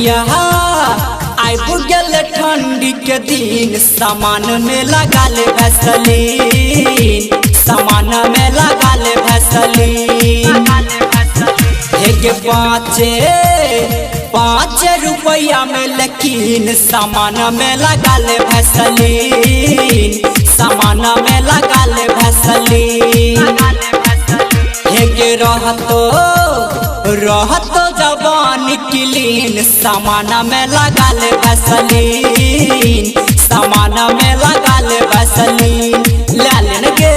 भैया आइब गेल ठंडी के दिन सामान में लगा ले वैसलीन सामान में लगा ले वैसलीन हे पाँच रुपया में लेकिन सामान में लगा ले वैसलीन सामान में लगा ले वैसलीन हे रहतो जवानी क्लीन सामान में लगा ले वैसलीन सामान में लगा ले वैसलीन ले लेन गे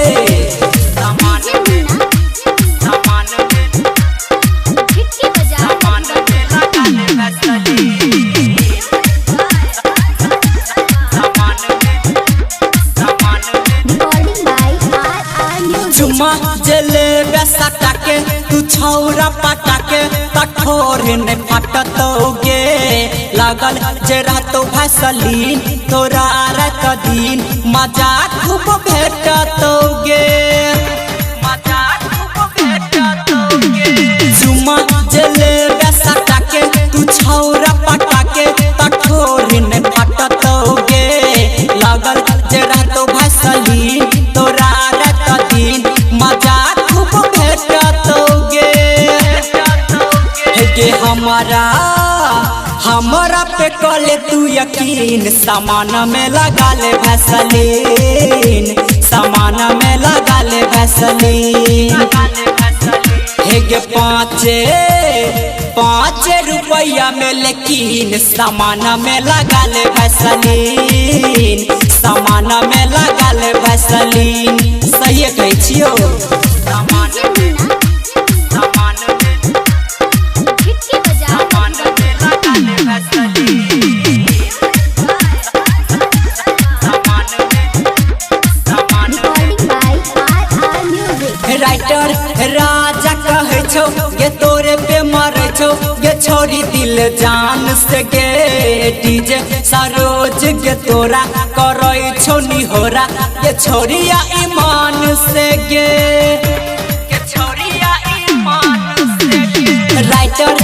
चुमा जले बेसटा के तू छौरा पटा के कठोर ने फटतोगे लागल जे रहतो वैसलीन तोरा रात दिन मजा खूब भेटतोगे चुमा जले बेसटा के तू छौरा पटा के कठोर ने फटतोगे लागल जे रहतो वैसलीन तोरा रात दिन मजा खूब भेटतोगे हे हमारा पे कले तू यकीन सामान में लगा ले वैसलीन सामान में लगा ले वैसलीन हे गे पाँच रुपया में लेकिन सामान में लगा ले वैसलीन सामान में लगा ले वैसलीन सही कहै छियो राइटर राजा कहे छो ये तोरे पे मरे छो ये छोरी दिल जान से गे डीजे सरोज के तोरा करई छो निहोरा ये छोरिया ईमान से गे राइटर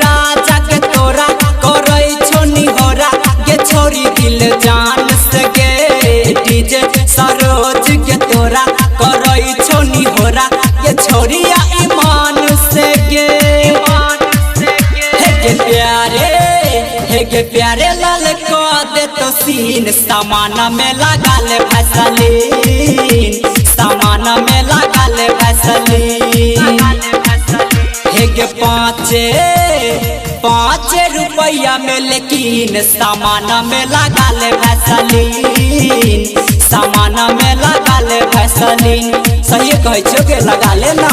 राजा के तोरा करई छो निहोरा ये छोरी दिल जान से गे डीजे सरोज के तोरा करई छो निहोरा ये छोरिया ईमान से गे हे गे प्यारे लाल को दे तो सीन सामान में लगा ले वैसलीन सामान में लगा ले वैसलीन हे गे पाँच रुपया में लेकिन सामान में लगा ले वैसलीन सामान में लगा ले वैसलीन सही कहै छो के लगा ले ना।